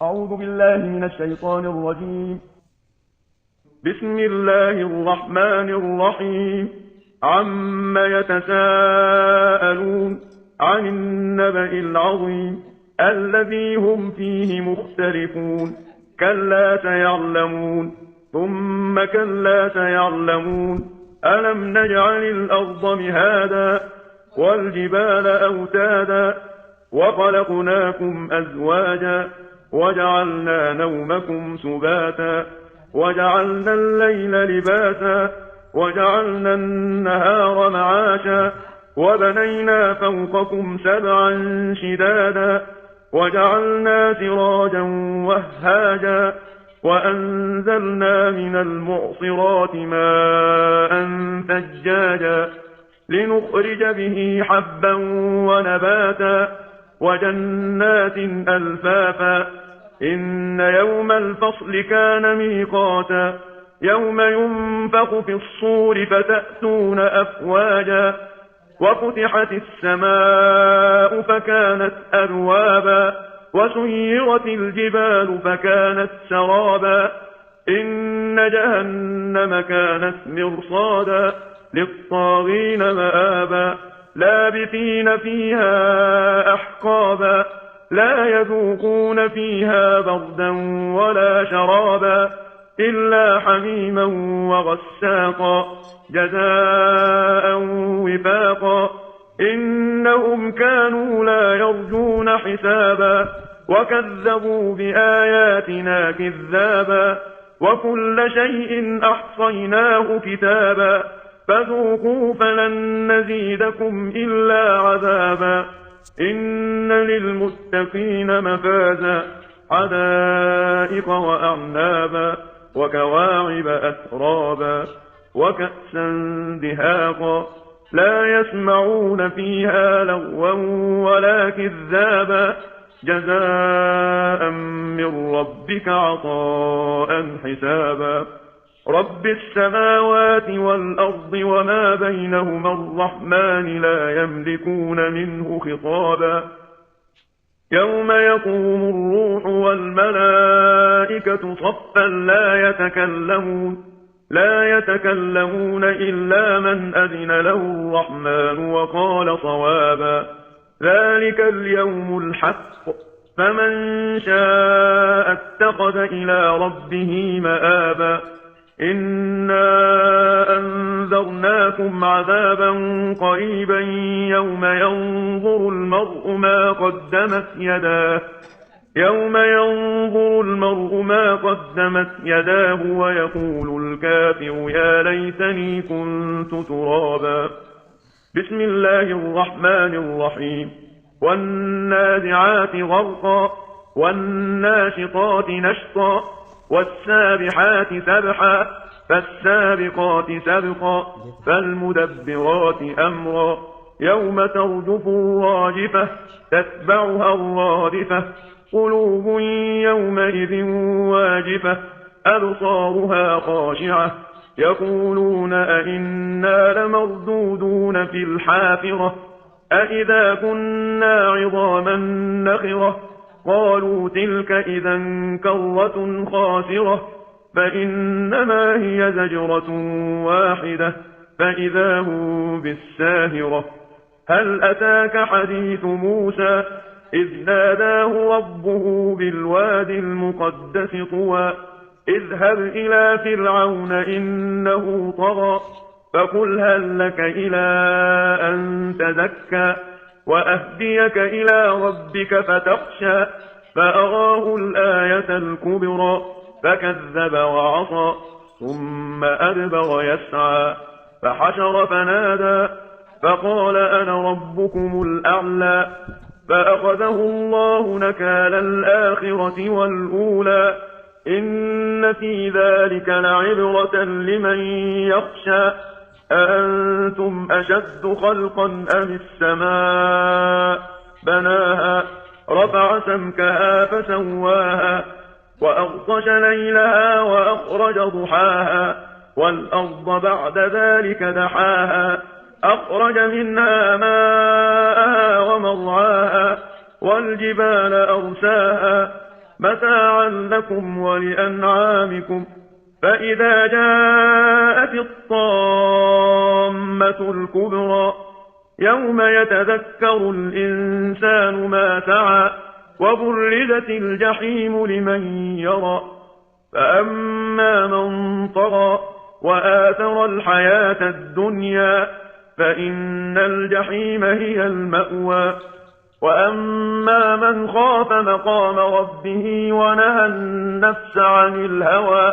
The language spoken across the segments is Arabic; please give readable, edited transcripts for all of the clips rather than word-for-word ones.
أعوذ بالله من الشيطان الرجيم. بسم الله الرحمن الرحيم. عم يتساءلون عن النبأ العظيم الذي هم فيه مختلفون. كلا سيعلمون ثم كلا سيعلمون. ألم نجعل الأرض مهادا والجبال أوتادا وخلقناكم أزواجا وجعلنا نومكم سباتا وجعلنا الليل لباسا وجعلنا النهار معاشا وبنينا فوقكم سبعا شدادا وجعلنا سراجا وهاجا وأنزلنا من المعصرات ماء ثجاجا لنخرج به حبا ونباتا وجنات ألفافا. إن يوم الفصل كان ميقاتا يوم ينفخ في الصور فتأتون أفواجا وفتحت السماء فكانت أبوابا وسيرت الجبال فكانت سرابا. إن جهنم كانت مرصادا للطاغين مآبا لابثين فيها أحقابا لا يذوقون فيها بردا ولا شرابا إلا حميما وغساقا جزاء وفاقا. إنهم كانوا لا يرجون حسابا وكذبوا بآياتنا كذابا وكل شيء أحصيناه كتابا فذوقوا فلن نزيدكم إلا عذابا. إن للمتقين مفازا حدائق وأعنابا وكواعب أترابا وكأسا دهاقا لا يسمعون فيها لغوا ولا كذابا جزاء من ربك عطاء حسابا. رب السماوات والأرض وما بينهما الرحمن لا يملكون منه خطابا. يوم يقوم الروح والملائكة صفا لا يتكلمون إلا من أذن له الرحمن وقال صوابا. ذلك اليوم الحق فمن شاء اتخذ إلى ربه مآبا. إنا أنذرناكم عذابا قريبا يوم ينظر المرء ما قدمت يداه ويقول الكافر يا ليتني كنت ترابا. بسم الله الرحمن الرحيم. والنازعات غرقا والناشطات نشطا والسابحات سبحا فالسابقات سبقا فالمدبرات أمرا. يوم ترجف الراجفة تتبعها الرادفة قلوب يومئذ واجفة أبصارها خاشعة يقولون أئنا لمردودون في الحافرة أئذا كنا عظاما نخرة قالوا تلك إذا كرة خاسرة فإنما هي زجرة واحدة فإذا هم بالساهرة. هل أتاك حديث موسى إذ ناداه ربه بالواد المقدس طوى اذهب إلى فرعون إنه طغى فقل هل لك إلى أن تزكى وأهديك إلى ربك فتخشى فأراه الآية الكبرى فكذب وعصى ثم أدبر يسعى فحشر فنادى فقال أنا ربكم الأعلى فأخذه الله نكال الآخرة والأولى إن في ذلك لعبرة لمن يخشى أأنتم أشد خلقا أم السماء بناها رفع سمكها فسواها وأغطش ليلها وأخرج ضحاها والأرض بعد ذلك دحاها أخرج منها ماءها ومرعاها والجبال أرساها متاعا لكم ولأنعامكم. فإذا جاءت الطامة الكبرى يوم يتذكر الإنسان ما سعى وبرزت الجحيم لمن يرى فأما من طغى وآثر الحياة الدنيا فإن الجحيم هي المأوى وأما من خاف مقام ربه ونهى النفس عن الهوى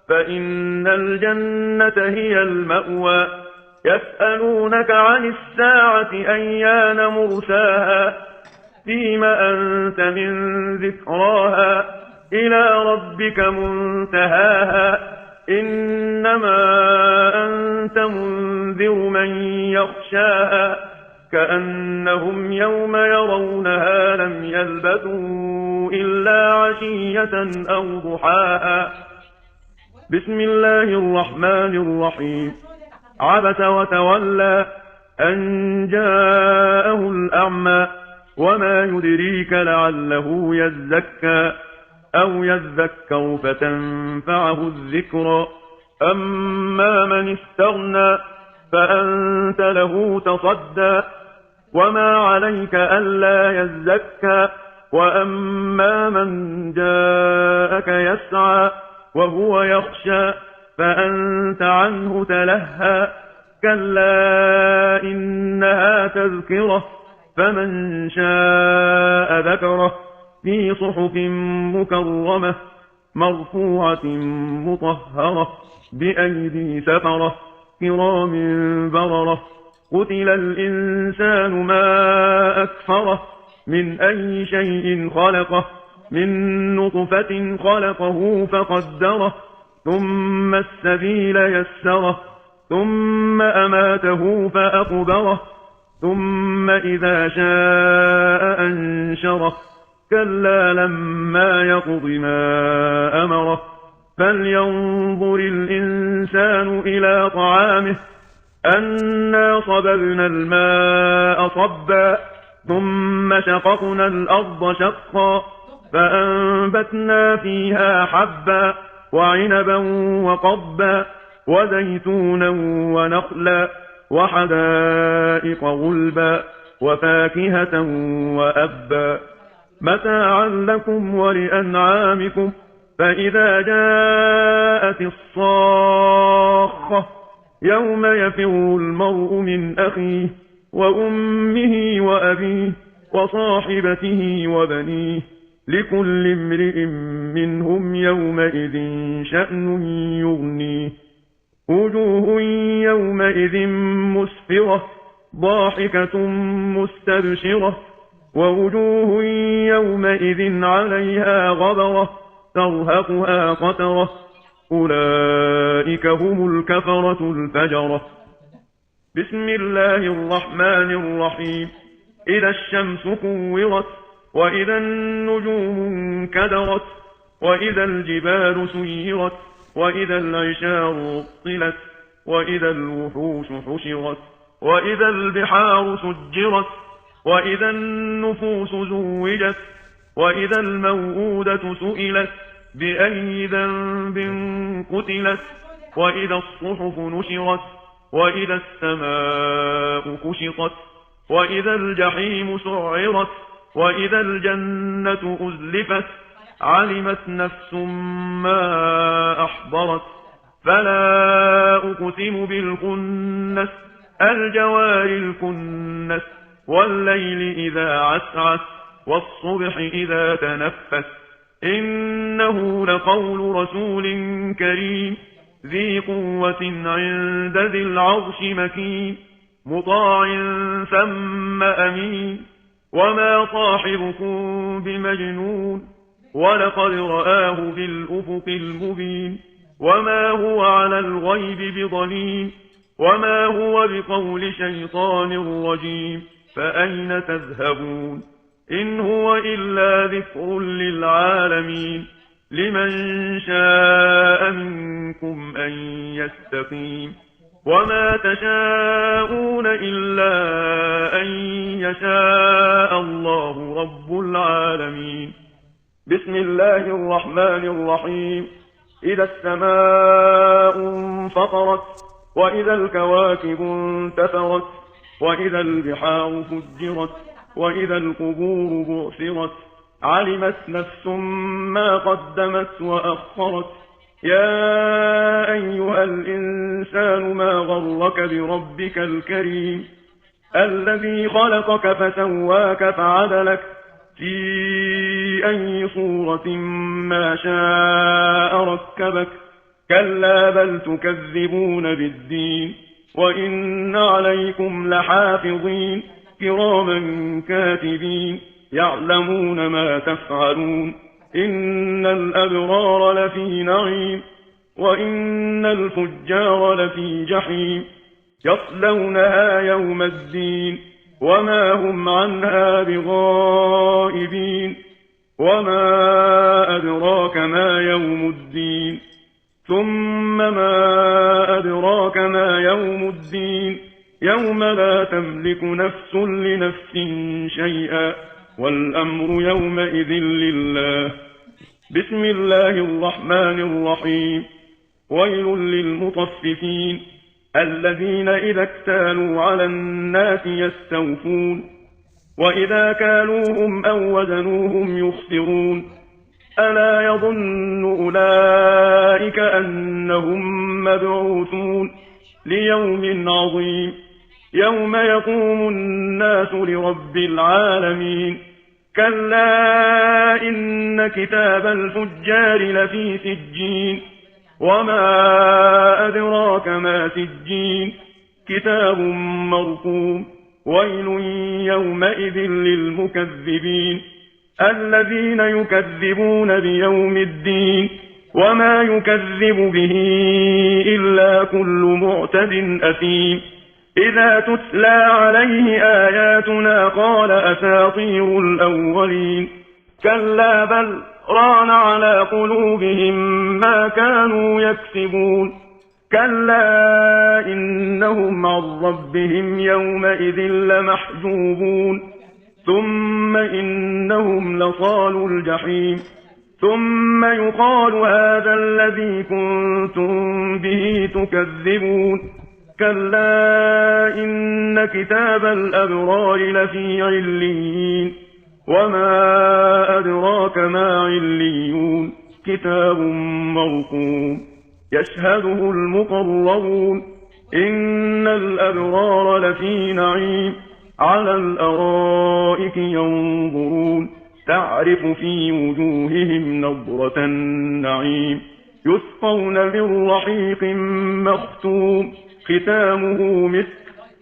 فإن الجنة هي المأوى يسألونك عن الساعة أيان مرساها فيم أنت من ذكراها إلى ربك منتهاها إنما أنت منذر من يخشاها كأنهم يوم يرونها لم يلبثوا إلا عشية أو ضحاها. بسم الله الرحمن الرحيم. عبس وتولى أن جاءه الأعمى وما يدريك لعله يزكى أو يذكر فتنفعه الذكرى أما من استغنى فأنت له تصدى وما عليك ألا يزكى وأما من جاءك يسعى وهو يخشى فأنت عنه تلهى كلا إنها تذكرة فمن شاء ذكره في صحف مكرمة مرفوعة مطهرة بأيدي سفرة كرام بررة قتل الإنسان ما أكفره من أي شيء خلقه من نطفة خلقه فقدره ثم السبيل يسره ثم أماته فأقبره ثم إذا شاء أنشره كلا لما يقض ما أمره فلينظر الإنسان إلى طعامه أنا صببنا الماء صبا ثم شققنا الأرض شقا فأنبتنا فيها حبا وعنبا وقضبا وزيتونا ونخلا وحدائق غلبا وفاكهة وأبا متاعا لكم ولأنعامكم. فإذا جاءت الصاخة يوم يفر المرء من أخيه وأمه وأبيه وصاحبته وبنيه لكل امرئ منهم يومئذ شأن يغنيه وجوه يومئذ مسفرة ضاحكة مستبشرة ووجوه يومئذ عليها غبرة ترهقها قترة أولئك هم الكفرة الفجرة. بسم الله الرحمن الرحيم. إذا الشمس كورت وإذا النجوم انكدرت وإذا الجبال سيرت وإذا العشار عطلت وإذا الوحوش حشرت وإذا البحار سجرت وإذا النفوس زوجت وإذا الموءودة سئلت بأي ذنب قتلت وإذا الصحف نشرت وإذا السماء كشطت وإذا الجحيم سعرت وإذا الجنة أزلفت علمت نفس ما أحضرت فلا أقسم بالخنس الجوار الكنس والليل إذا عسعس والصبح إذا تنفس إنه لقول رسول كريم ذي قوة عند ذي العرش مكين مطاع ثم أمين وما صاحبكم بمجنون ولقد رآه بالأفق المبين وما هو على الغيب بضنين وما هو بقول شيطان رجيم فأين تذهبون إن هو إلا ذكر للعالمين لمن شاء منكم أن يستقيم وما تشاءون إلا أن يشاء الله رب العالمين. بسم الله الرحمن الرحيم إذا السماء انفطرت وإذا الكواكب انتثرت وإذا البحار فجرت وإذا القبور بعثرت علمت نفس ما قدمت وأخرت يا أيها الإنسان ما غرك بربك الكريم الذي خلقك فسواك فعدلك في أي صورة ما شاء ركبك كلا بل تكذبون بالدين وإن عليكم لحافظين كراما كاتبين يعلمون ما تفعلون إن الأبرار لفي نعيم وإن الفجار لفي جحيم يصلونها يوم الدين وما هم عنها بغائبين وما أدراك ما يوم الدين ثم ما أدراك ما يوم الدين يوم لا تملك نفس لنفس شيئا والأمر يومئذ لله بسم الله الرحمن الرحيم ويل للمطففين الذين إذا اكتالوا على الناس يستوفون وإذا كالوهم أو وزنوهم يخسرون ألا يظن أولئك أنهم مبعوثون ليوم عظيم يوم يقوم الناس لرب العالمين كلا إن كتاب الفجار لفي سجين وما أدراك ما سجين كتاب مرقوم ويل يومئذ للمكذبين الذين يكذبون بيوم الدين وما يكذب به إلا كل معتد أثيم إذا تتلى عليه آياتنا قال أساطير الأولين كلا بل ران على قلوبهم ما كانوا يكسبون كلا إنهم عن ربهم يومئذ لمحجوبون ثم إنهم لصالوا الجحيم ثم يقال هذا الذي كنتم به تكذبون كلا إن كتاب الأبرار لفي عليين وما أدراك ما عليون كتاب مرقوم يشهده المقربون إن الأبرار لفي نعيم على الأرائك ينظرون تعرف في وجوههم نضرة النعيم يسقون من رحيق مختوم ختامه مسك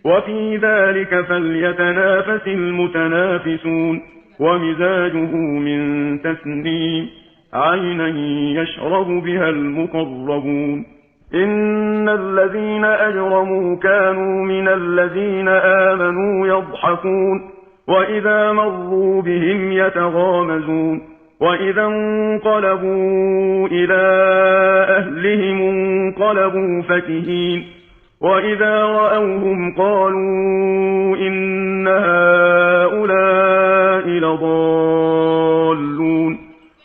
وفي ذلك فليتنافس المتنافسون ومزاجه من تسنيم عينا يشرب بها المقربون إن الذين أجرموا كانوا من الذين آمنوا يضحكون وإذا مروا بهم يتغامزون وإذا انقلبوا إلى أهلهم انقلبوا فكهين وإذا رأوهم قالوا إن هؤلاء لضالون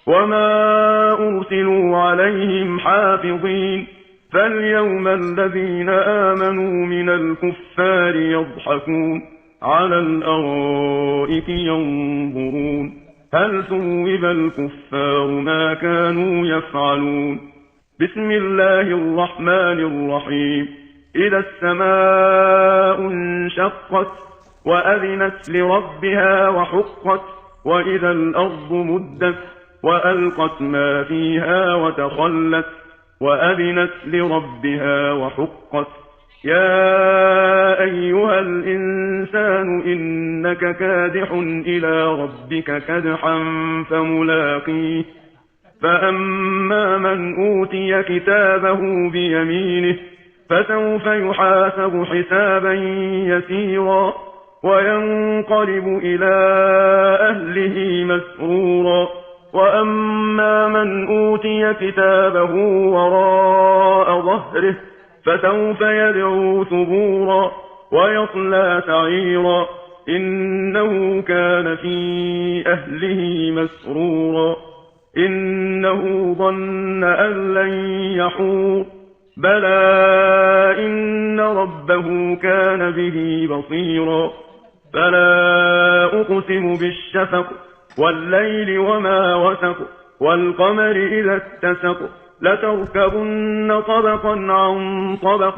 وما أرسلوا عليهم حافظين فاليوم الذين آمنوا من الكفار يضحكون على الأرائك ينظرون هل ثوب الكفار ما كانوا يفعلون بسم الله الرحمن الرحيم إذا السماء انشقت وأذنت لربها وحقت وإذا الأرض مدت وألقت ما فيها وتخلت وأذنت لربها وحقت يا أيها الإنسان إنك كادح إلى ربك كدحا فملاقيه فأما من أوتي كتابه بيمينه فسوف يحاسب حسابا يسيرا وينقلب إلى أهله مسرورا وأما من أوتي كتابه وراء ظهره فسوف يدعو ثبورا ويصلى سعيرا إنه كان في أهله مسرورا إنه ظن أن لن يحور بلى إن ربه كان به بصيرا فلا أقسم بالشفق والليل وما وسق والقمر إذا اتسق لتركبن طبقا عن طبق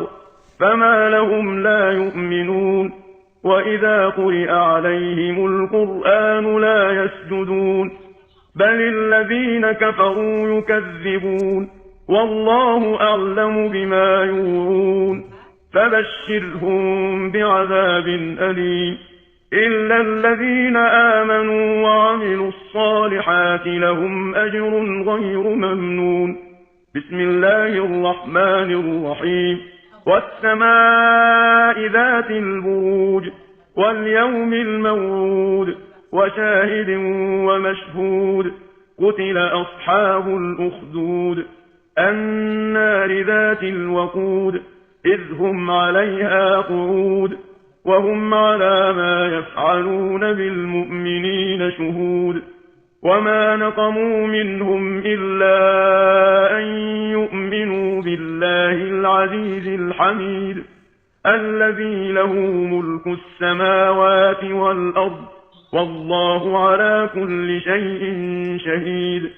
فما لهم لا يؤمنون وإذا قرئ عليهم القرآن لا يسجدون بل الذين كفروا يكذبون والله أعلم بما يوعون فبشرهم بعذاب أليم إلا الذين آمنوا وعملوا الصالحات لهم أجر غير ممنون بسم الله الرحمن الرحيم والسماء ذات البروج واليوم الموعود وشاهد ومشهود قتل أصحاب الأخدود النار ذات الوقود إذ هم عليها قعود وهم على ما يفعلون بالمؤمنين شهود وما نقموا منهم إلا أن يؤمنوا بالله العزيز الحميد الذي له ملك السماوات والأرض والله على كل شيء شهيد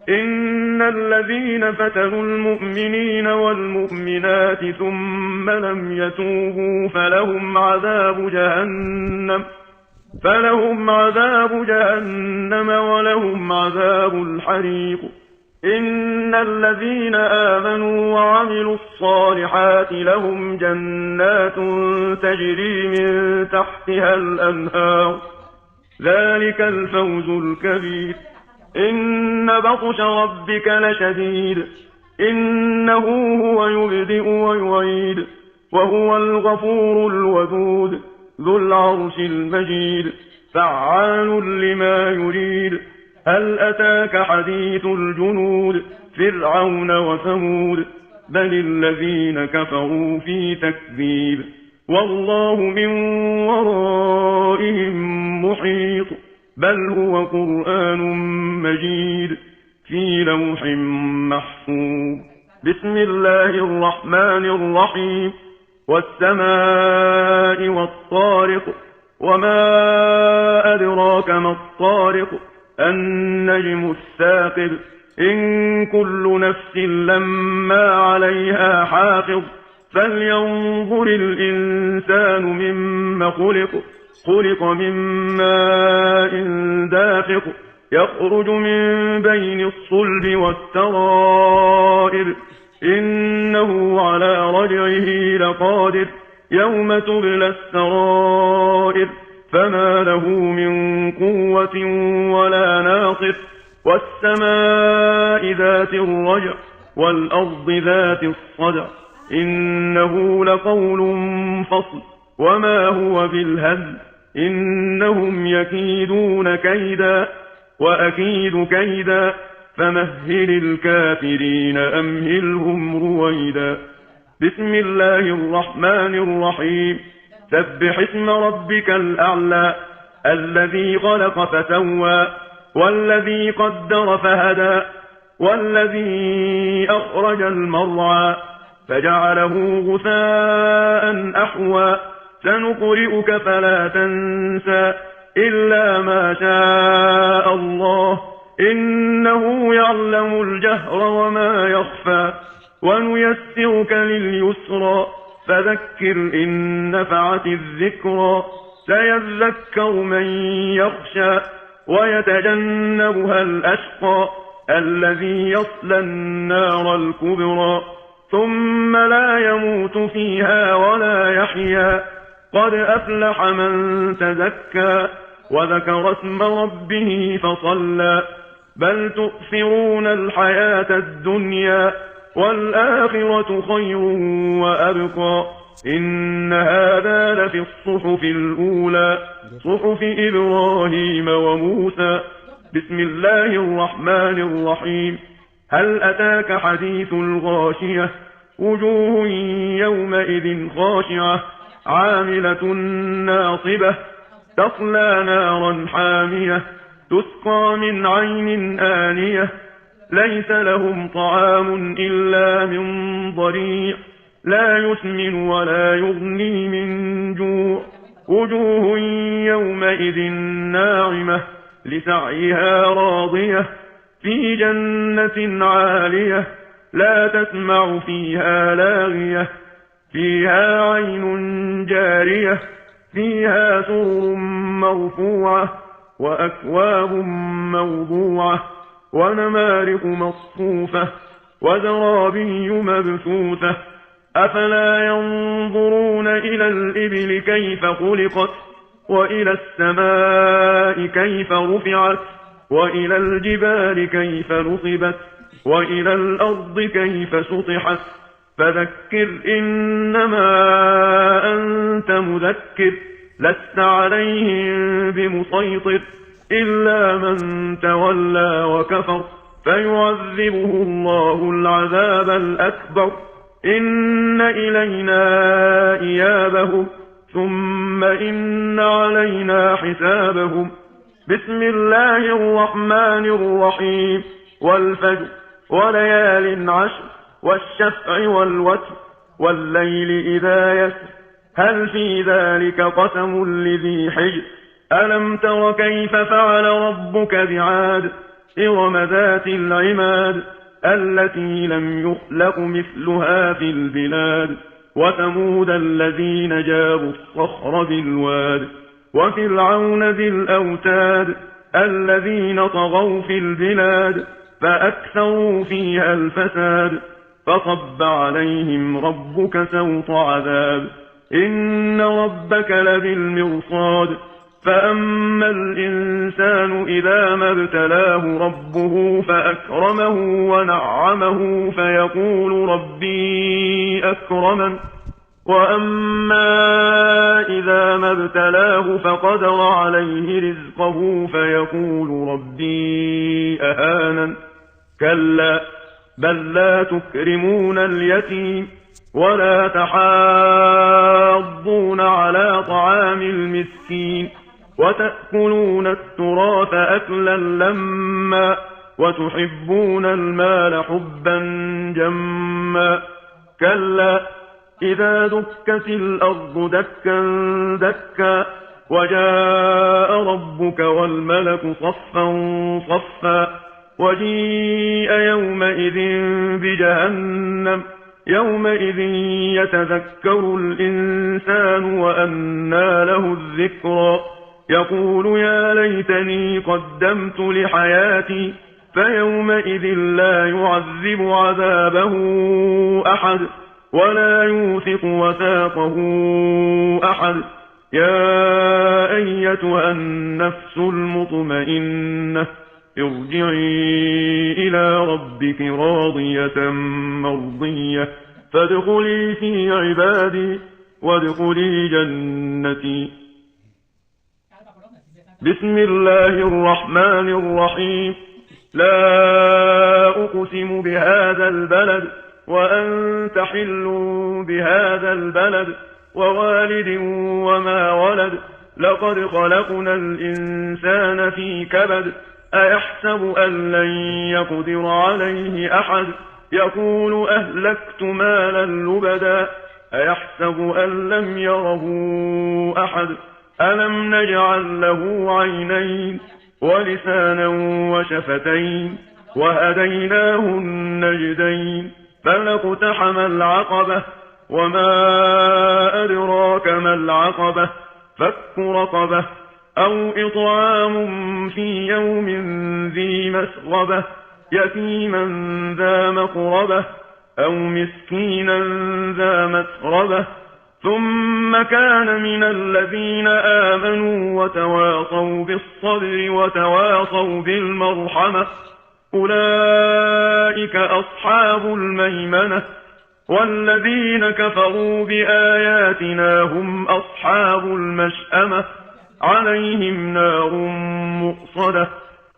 إن الذين فتنوا المؤمنين والمؤمنات ثم لم يتوبوا فلهم عذاب جهنم ولهم عذاب الحريق إن الذين آمنوا وعملوا الصالحات لهم جنات تجري من تحتها الأنهار ذلك الفوز الكبير إن بطش ربك لشديد إنه هو يبدئ ويعيد وهو الغفور الودود ذو العرش المجيد فعال لما يريد هل أتاك حديث الجنود فرعون وثمود بل الذين كفروا في تكذيب والله من ورائهم محيط بل هو قرآن مجيد في لوح محفوظ بسم الله الرحمن الرحيم والسماء والطارق وما أدراك ما الطارق النجم الثاقب إن كل نفس لما عليها حافظ فلينظر الإنسان مما خلق من ماء دافق يخرج من بين الصلب والترائب إنه على رجعه لقادر يوم تبلى السرائر فما له من قوة ولا ناصر والسماء ذات الرجع والأرض ذات الصدع إنه لقول فصل وما هو بالهزل إنهم يكيدون كيدا وأكيد كيدا فمهل الكافرين أمهلهم رويدا بسم الله الرحمن الرحيم سبح اسم ربك الأعلى الذي خلق فسوى والذي قدر فهدى والذي أخرج المرعى فجعله غثاء أحوى سنقرئك فلا تنسى إلا ما شاء الله إنه يعلم الجهر وما يخفى ونيسرك لليسرى فذكر إن نفعت الذكرى سيذكر من يخشى ويتجنبها الأشقى الذي يصلى النار الكبرى ثم لا يموت فيها ولا يحيا قد أفلح من تزكى وذكر اسم ربه فصلى بل تؤثرون الحياة الدنيا والآخرة خير وأبقى إن هذا لفي الصحف الأولى صحف إبراهيم وموسى بسم الله الرحمن الرحيم هل أتاك حديث الغاشية وجوه يومئذ خاشعة عاملة ناصبة تصلى نارا حامية تسقى من عين آنية ليس لهم طعام إلا من ضريع لا يسمن ولا يغني من جوع وجوه يومئذ ناعمة لسعيها راضية في جنة عالية لا تسمع فيها لاغية فيها عين جارية فيها سرر مرفوعة وأكواب موضوعة ونمارق مصفوفة وزرابي مبثوثة أفلا ينظرون إلى الإبل كيف خلقت وإلى السماء كيف رفعت وإلى الجبال كيف نصبت وإلى الأرض كيف سطحت فذكر إنما أنت مذكر لست عليهم بمسيطر إلا من تولى وكفر فيعذبه الله العذاب الأكبر إن إلينا إيابهم ثم إن علينا حسابهم بسم الله الرحمن الرحيم والفجر وليال عشر والشفع والوتر والليل إذا يسر هل في ذلك قسم لذي حجر ألم تر كيف فعل ربك بعاد إرم ذات العماد التي لم يخلق مثلها في البلاد وثمود الذين جابوا الصخر بالواد وفرعون ذي الأوتاد الذين طغوا في البلاد فأكثروا فيها الفساد فصب عليهم ربك سوط عذاب إن ربك لبالمرصاد فأما الإنسان إذا ما ابتلاه ربه فأكرمه ونعمه فيقول ربي أكرمن وأما إذا ما ابتلاه فقدر عليه رزقه فيقول ربي أهانن كلا بل لا تكرمون اليتيم ولا تحاضون على طعام المسكين وتأكلون التراث أكلا لما وتحبون المال حبا جما كلا إذا دكت الأرض دكا دكا وجاء ربك والملك صفا صفا وجيء يومئذ بجهنم يومئذ يتذكر الإنسان وأنى له الذكرى يقول يا ليتني قدمت لحياتي فيومئذ لا يعذب عذابه أحد ولا يوثق وثاقه أحد يا أيتها النفس المطمئنة ارجعي إلى ربك راضية مرضية فادخلي في عبادي وادخلي جنتي بسم الله الرحمن الرحيم لا أقسم بهذا البلد وأنت حل بهذا البلد ووالد وما ولد لقد خلقنا الإنسان في كبد أيحسب أن لن يقدر عليه أحد يقول أهلكت مالا لبدا أيحسب أن لم يره أحد ألم نجعل له عينين ولسانا وشفتين وهديناه النجدين فلاقتحم العقبة وما أدراك ما العقبة فك رقبة أو إطعام في يوم ذي مسغبة يتيما ذا مقربة أو مسكينا ذا متربة ثم كان من الذين آمنوا وتواصوا بالصبر وتواصوا بالمرحمة أولئك أصحاب الميمنة والذين كفروا بآياتنا هم أصحاب المشأمة عليهم نار مؤصدة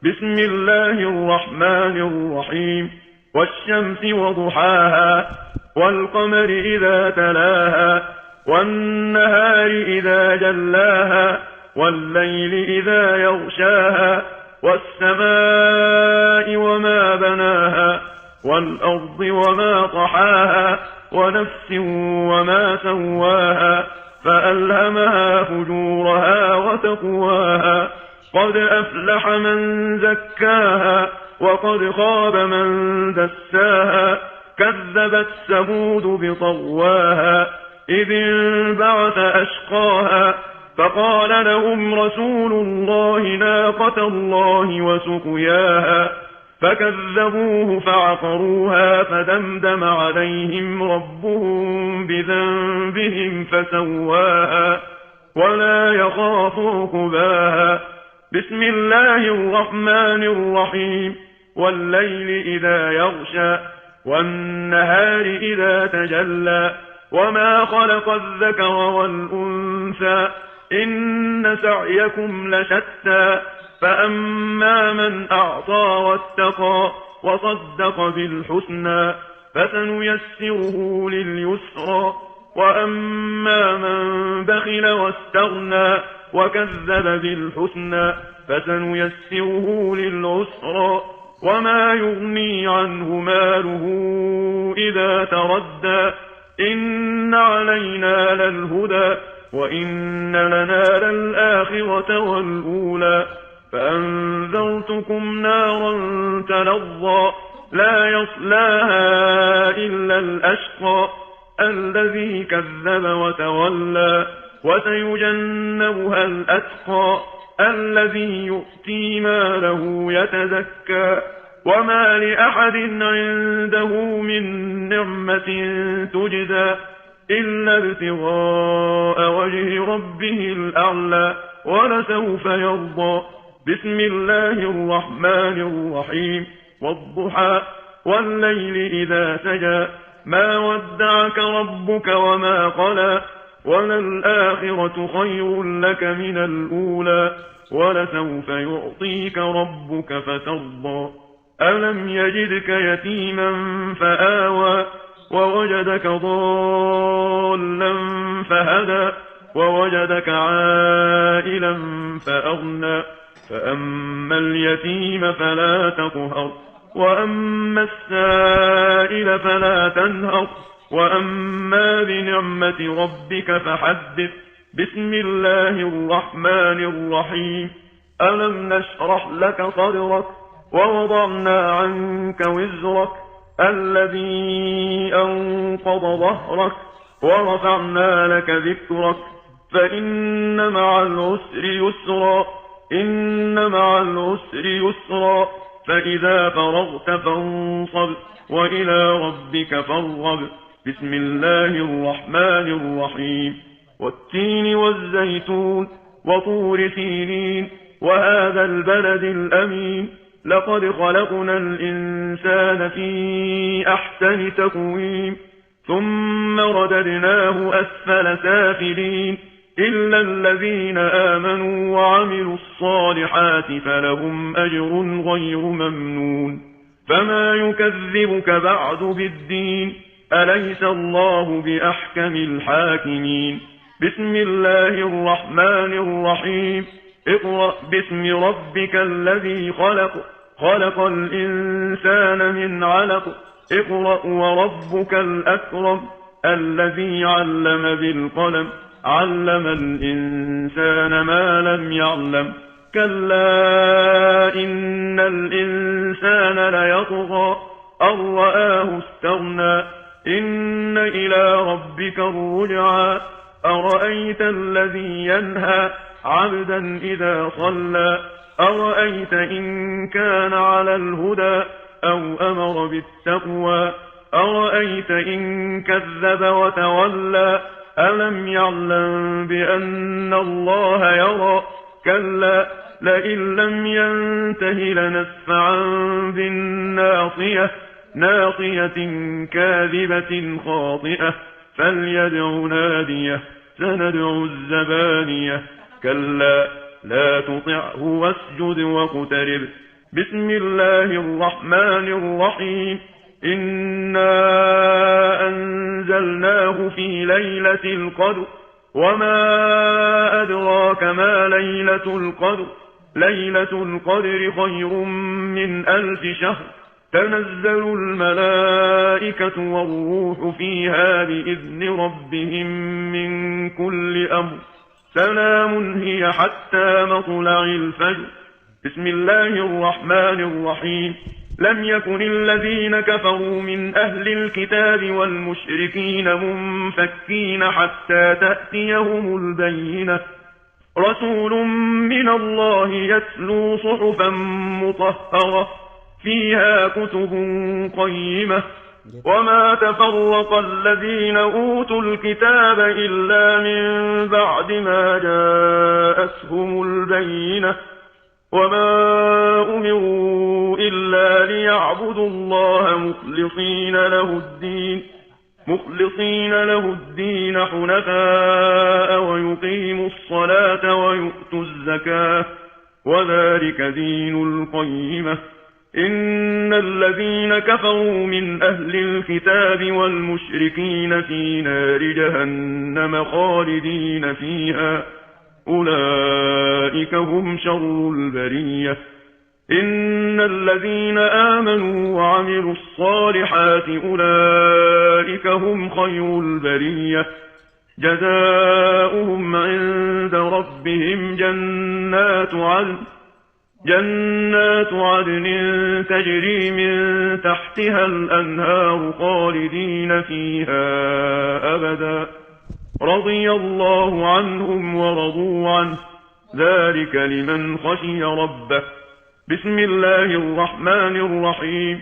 بسم الله الرحمن الرحيم والشمس وضحاها والقمر إذا تلاها والنهار إذا جلاها والليل إذا يغشاها والسماء وما بناها والأرض وما طحاها ونفس وما سواها فألهمها فجورها وتقواها قد أفلح من زكاها وقد خاب من دساها كذبت ثمود بطغواها إذ انبعث أشقاها فقال لهم رسول الله ناقة الله وسقياها فكذبوه فعقروها فدمدم عليهم ربهم بذنبهم فسواها ولا يخاف عقباها بسم الله الرحمن الرحيم والليل إذا يغشى والنهار إذا تجلى وما خلق الذكر والأنثى إن سعيكم لشتى فأما من أعطى واتقى وصدق بالحسنى فسنيسره لليسرى وأما من بخل واستغنى وكذب بالحسنى فسنيسره للعسرى وما يغني عنه ماله إذا تردى إن علينا للهدى وإن لنا للآخرة والأولى فأنذرتكم نارا تلظى لا يصلاها إلا الأشقى الذي كذب وتولى وسيجنبها الأتقى الذي يؤتي ماله يتزكى وما لأحد عنده من نعمة تجزى إلا ابتغاء وجه ربه الأعلى ولسوف يرضى بسم الله الرحمن الرحيم والضحى والليل إذا سجى ما ودعك ربك وما قلى وللآخرة خير لك من الأولى ولسوف يعطيك ربك فترضى ألم يجدك يتيما فآوى ووجدك ضالا فهدى ووجدك عائلا فأغنى فأما اليتيم فلا تقهر وأما السائل فلا تنهر وأما بنعمة ربك فحدث بسم الله الرحمن الرحيم ألم نشرح لك صدرك ووضعنا عنك وزرك الذي أنقض ظهرك ورفعنا لك ذكرك فإن مع العسر يسرا إن مع العسر يسرا فإذا فرغت فانصب وإلى ربك فارغب بسم الله الرحمن الرحيم والتين والزيتون وطور سينين وهذا البلد الأمين لقد خلقنا الإنسان في أحسن تقويم ثم رددناه أسفل سافلين إلا الذين آمنوا وعملوا الصالحات فلهم أجر غير ممنون فما يكذبك بعد بالدين أليس الله بأحكم الحاكمين بسم الله الرحمن الرحيم اقرأ باسم ربك الذي خلق خلق الإنسان من علق اقرأ وربك الأكرم الذي علم بالقلم علم الإنسان ما لم يعلم كلا إن الإنسان ليطغى أن رآه استغنى إن إلى ربك الرجعى أرأيت الذي ينهى عبدا إذا صلى أرأيت إن كان على الهدى أو أمر بالتقوى أرأيت إن كذب وتولى ألم يعلم بأن الله يرى كلا لئن لم ينته لنسفعا بالناصية ناصية كاذبة خاطئة فليدع ناديه سندع الزبانية كلا لا تطعه واسجد واقترب بسم الله الرحمن الرحيم إنا أنزلناه في ليلة القدر وما أدراك ما ليلة القدر ليلة القدر خير من 1000 شهر تنزل الملائكة والروح فيها بإذن ربهم من كل أمر سلام هي حتى مطلع الفجر. بسم الله الرحمن الرحيم. لم يكن الذين كفروا من أهل الكتاب والمشركين منفكين حتى تأتيهم البينة. رسول من الله يتلو صحفا مطهرة فيها كتب قيمة وما تفرق الذين أوتوا الكتاب إلا من بعد ما جاءتهم البينة وما أمروا إلا ليعبدوا الله مخلصين له الدين حنفاء ويقيموا الصلاة ويؤتوا الزكاة وذلك دين القيمة. إن الذين كفروا من أهل الكتاب والمشركين في نار جهنم خالدين فيها أولئك هم شر البرية. إن الذين آمنوا وعملوا الصالحات أولئك هم خير البرية. جزاؤهم عند ربهم جنات عدن تجري من تحتها الأنهار خالدين فيها أبدا رضي الله عنهم ورضوا عنه ذلك لمن خشي ربه. بسم الله الرحمن الرحيم.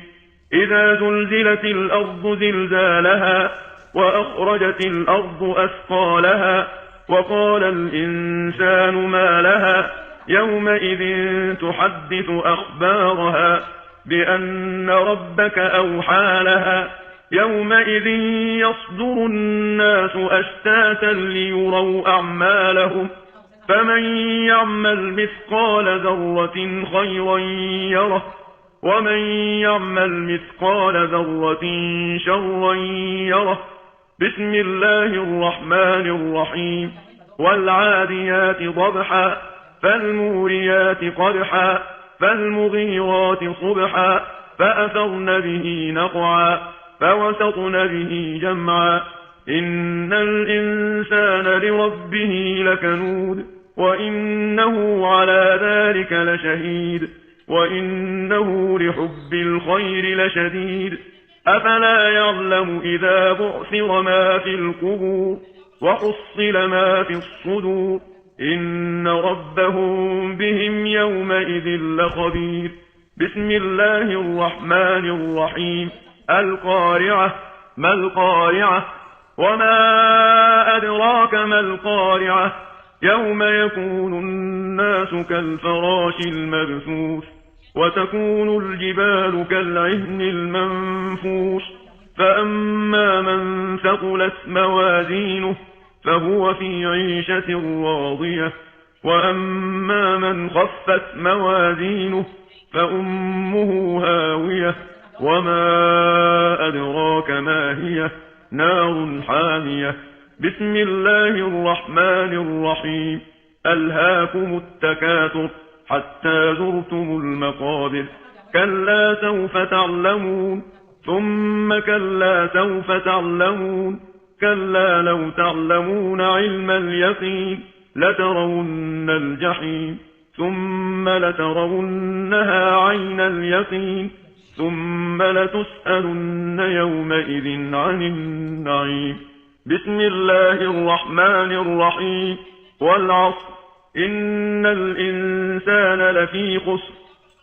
إذا زلزلت الأرض زلزالها وأخرجت الأرض أثقالها وقال الإنسان ما لها يومئذ تحدث أخبارها بأن ربك أوحى لها يومئذ يصدر الناس أشتاتا ليروا أعمالهم فمن يعمل مثقال ذرة خيرا يره ومن يعمل مثقال ذرة شرا يره. بسم الله الرحمن الرحيم. والعاديات ضبحا فالموريات قدحا فالمغيرات صبحا فأثرن به نقعا فوسطن به جمعا. إن الإنسان لربه لكنود وإنه على ذلك لشهيد وإنه لحب الخير لشديد. أفلا يعلم إذا بعثر ما في القبور وحصل ما في الصدور إن ربهم بهم يومئذ لخبير. بسم الله الرحمن الرحيم. القارعة ما القارعة وما أدراك ما القارعة يوم يكون الناس كالفراش المبثوث وتكون الجبال كالعهن المنفوش فأما من ثقلت موازينه فهو في عيشة راضية وأما من خفت موازينه فأمه هاوية وما أدراك ما هي نار حامية. بسم الله الرحمن الرحيم. ألهاكم التكاثر حتى زرتم المقابر كلا سوف تعلمون ثم كلا سوف تعلمون كلا لو تعلمون علم اليقين لترون الجحيم ثم لترونها عين اليقين ثم لتسألن يومئذ عن النعيم. بسم الله الرحمن الرحيم. والعصر إن الإنسان لفي خسر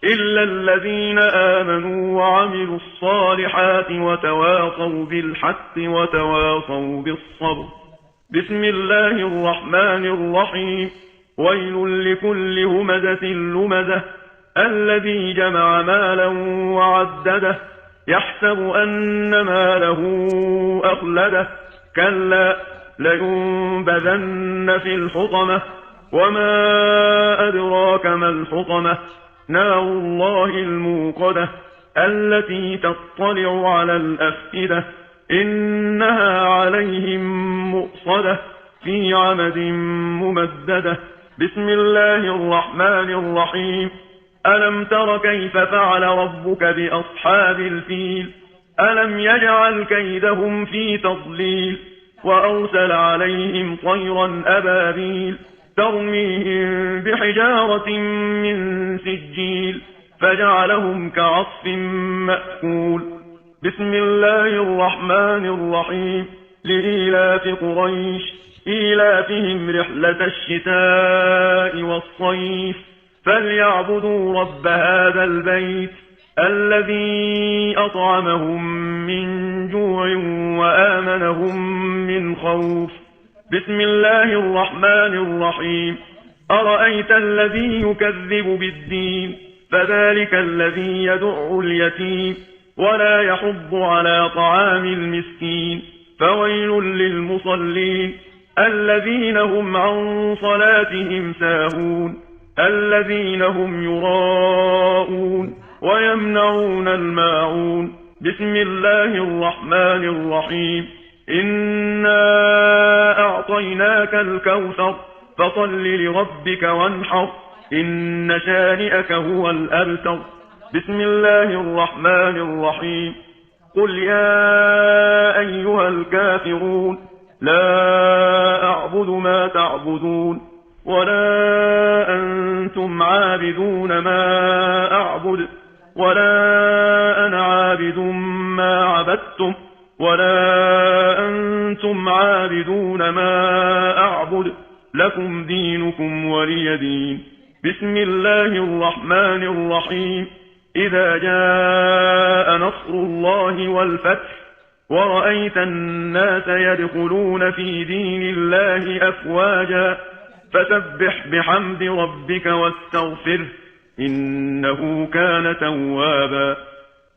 إلا الذين آمنوا وعملوا الصالحات وتواصوا بالحق وتواصوا بالصبر. بسم الله الرحمن الرحيم. ويل لكل همزة لمزة الذي جمع مالا وعدده يحسب أن ماله أخلده كلا لينبذن في الحطمة وما أدراك ما الحطمة نار الله الموقدة التي تطلع على الأفئدة إنها عليهم مؤصدة في عمد ممددة بسم الله الرحمن الرحيم. ألم تر كيف فعل ربك بأصحاب الفيل؟ ألم يجعل كيدهم في تضليل وأرسل عليهم طيرا أبابيل ترميهم بحجارة من سجيل فجعلهم كعصف مأكول. بسم الله الرحمن الرحيم. لإيلاف قريش إيلافهم رحلة الشتاء والصيف فليعبدوا رب هذا البيت الذي أطعمهم من جوع وآمنهم من خوف. بسم الله الرحمن الرحيم. أرأيت الذي يكذب بالدين فذلك الذي يدع اليتيم ولا يحض على طعام المسكين فويل للمصلين الذين هم عن صلاتهم ساهون الذين هم يراءون ويمنعون الماعون. بسم الله الرحمن الرحيم. إنا أعطيناك الكوثر فصل لربك وانحر إن شانئك هو الأبتر. بسم الله الرحمن الرحيم. قل يا أيها الكافرون لا أعبد ما تعبدون ولا أنتم عابدون ما أعبد ولا أنا عابد ما عبدتم ولا أنتم عابدون ما أعبد لكم دينكم ولي دين. بسم الله الرحمن الرحيم. إذا جاء نصر الله والفتح ورأيت الناس يدخلون في دين الله أفواجا فسبح بحمد ربك واستغفره إنه كان توابا.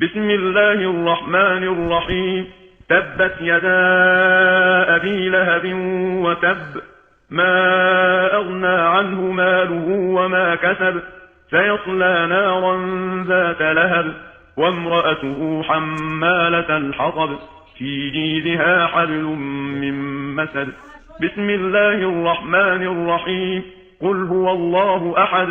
بسم الله الرحمن الرحيم. تبت يدا أبي لهب وتب ما أغنى عنه ماله وما كسب سيصلى نارا ذات لهب وامرأته حمالة الحطب في جيدها حبل من مسد. بسم الله الرحمن الرحيم. قل هو الله أحد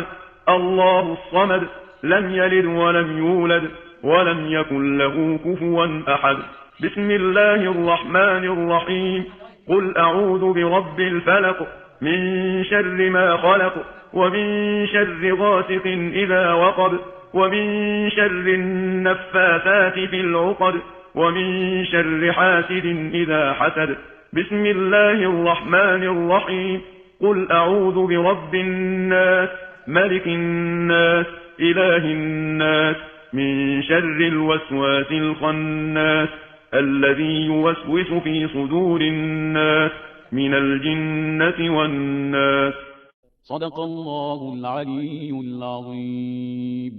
الله الصمد لم يلد ولم يولد ولم يكن له كفوا أحد. بسم الله الرحمن الرحيم. قل أعوذ برب الفلق من شر ما خلق ومن شر غاسق إذا وقب ومن شر النفاثات في العقد ومن شر حاسد إذا حسد. بسم الله الرحمن الرحيم. قل أعوذ برب الناس ملك الناس إله الناس من شر الوسواس الخناس الذي يوسوس في صدور الناس من الجنة والناس. صدق الله العلي العظيم.